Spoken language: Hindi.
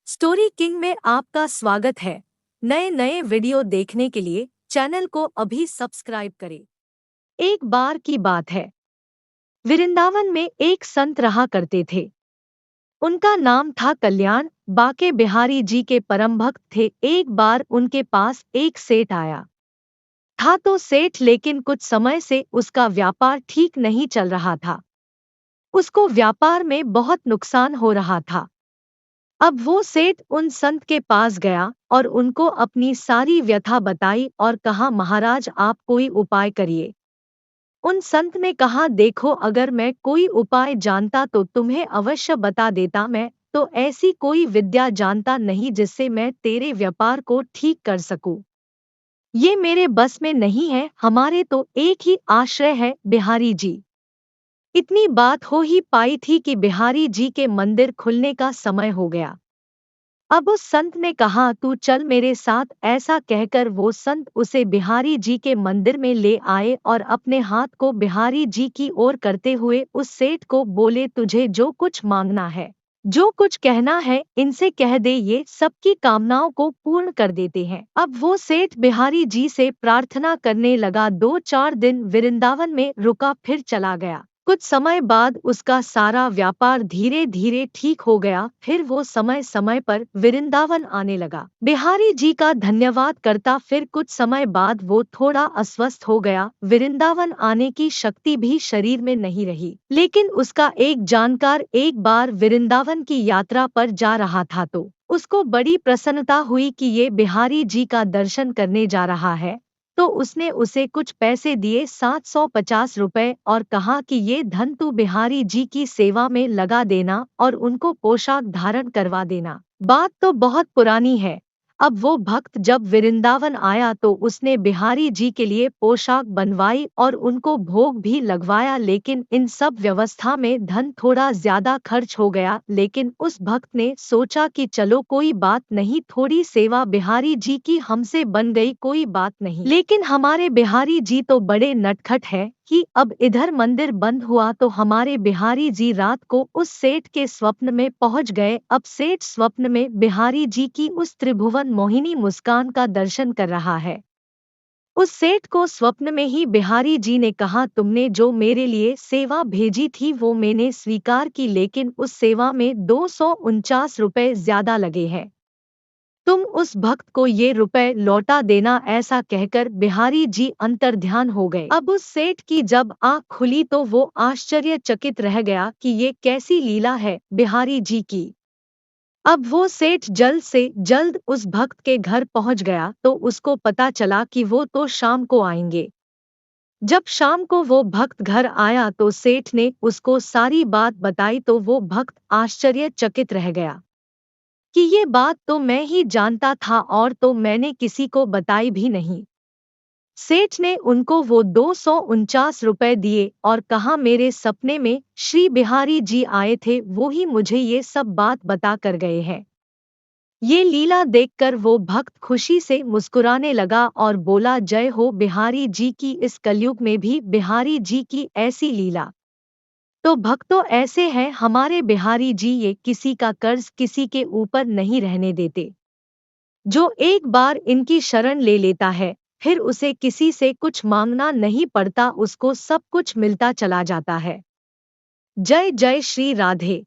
स्टोरी किंग में आपका स्वागत है। नए नए वीडियो देखने के लिए चैनल को अभी सब्सक्राइब करें। एक बार की बात है, वृंदावन में एक संत रहा करते थे। उनका नाम था कल्याण। बाके बिहारी जी के परम भक्त थे। एक बार उनके पास एक सेठ आया था तो सेठ लेकिन कुछ समय से उसका व्यापार ठीक नहीं चल रहा था। उसको व्यापार में बहुत नुकसान हो रहा था। अब वो सेठ उन संत के पास गया और उनको अपनी सारी व्यथा बताई और कहा, महाराज आप कोई उपाय करिए। उन संत ने कहा, देखो अगर मैं कोई उपाय जानता तो तुम्हें अवश्य बता देता। मैं तो ऐसी कोई विद्या जानता नहीं जिससे मैं तेरे व्यापार को ठीक कर सकूं। ये मेरे बस में नहीं है। हमारे तो एक ही आश्रय है, बिहारी जी। इतनी बात हो ही पाई थी कि बिहारी जी के मंदिर खुलने का समय हो गया। अब उस संत ने कहा, तू चल मेरे साथ। ऐसा कहकर वो संत उसे बिहारी जी के मंदिर में ले आए और अपने हाथ को बिहारी जी की ओर करते हुए उस सेठ को बोले, तुझे जो कुछ मांगना है, जो कुछ कहना है, इनसे कह दे, ये सबकी कामनाओं को पूर्ण कर देते हैं। अब वो सेठ बिहारी जी से प्रार्थना करने लगा। 2-4 दिन वृंदावन में रुका, फिर चला गया। कुछ समय बाद उसका सारा व्यापार धीरे धीरे ठीक हो गया। फिर वो समय समय पर वृंदावन आने लगा, बिहारी जी का धन्यवाद करता। फिर कुछ समय बाद वो थोड़ा अस्वस्थ हो गया। वृंदावन आने की शक्ति भी शरीर में नहीं रही। लेकिन उसका एक जानकार एक बार वृंदावन की यात्रा पर जा रहा था तो उसको बड़ी प्रसन्नता हुई कि ये बिहारी जी का दर्शन करने जा रहा है। तो उसने उसे कुछ पैसे दिए, 750 रुपए, और कहा कि ये धन तू बिहारी जी की सेवा में लगा देना और उनको पोशाक धारण करवा देना। बात तो बहुत पुरानी है। अब वो भक्त जब वृंदावन आया तो उसने बिहारी जी के लिए पोशाक बनवाई और उनको भोग भी लगवाया। लेकिन इन सब व्यवस्था में धन थोड़ा ज्यादा खर्च हो गया। लेकिन उस भक्त ने सोचा कि चलो कोई बात नहीं, थोड़ी सेवा बिहारी जी की हमसे बन गई, कोई बात नहीं। लेकिन हमारे बिहारी जी तो बड़े नटखट है कि अब इधर मंदिर बंद हुआ तो हमारे बिहारी जी रात को उस सेठ के स्वप्न में पहुंच गए। अब सेठ स्वप्न में बिहारी जी की उस त्रिभुवन मोहिनी मुस्कान का दर्शन कर रहा है। उस सेठ को स्वप्न में ही बिहारी जी ने कहा, तुमने जो मेरे लिए सेवा भेजी थी वो मैंने स्वीकार की, लेकिन उस सेवा में 249 रुपए ज्यादा लगे हैं। तुम उस भक्त को ये रुपए लौटा देना। ऐसा कहकर बिहारी जी अंतर्ध्यान हो गए। अब उस सेठ की जब आँख खुली तो वो आश्चर्यचकित रह गया कि ये कैसी लीला है बिहारी जी की। अब वो सेठ जल्द से जल्द उस भक्त के घर पहुंच गया तो उसको पता चला कि वो तो शाम को आएंगे। जब शाम को वो भक्त घर आया तो सेठ ने उसको सारी बात बताई तो वो भक्त आश्चर्यचकित रह गया कि ये बात तो मैं ही जानता था और तो मैंने किसी को बताई भी नहीं। सेठ ने उनको वो 249 रुपए दिए और कहा, मेरे सपने में श्री बिहारी जी आए थे, वो ही मुझे ये सब बात बता कर गए हैं। ये लीला देखकर वो भक्त खुशी से मुस्कुराने लगा और बोला, जय हो बिहारी जी की, इस कलयुग में भी बिहारी जी की ऐसी लीला। तो भक्तों ऐसे हैं हमारे बिहारी जी, ये किसी का कर्ज किसी के ऊपर नहीं रहने देते। जो एक बार इनकी शरण ले लेता है फिर उसे किसी से कुछ मांगना नहीं पड़ता, उसको सब कुछ मिलता चला जाता है। जय जय श्री राधे।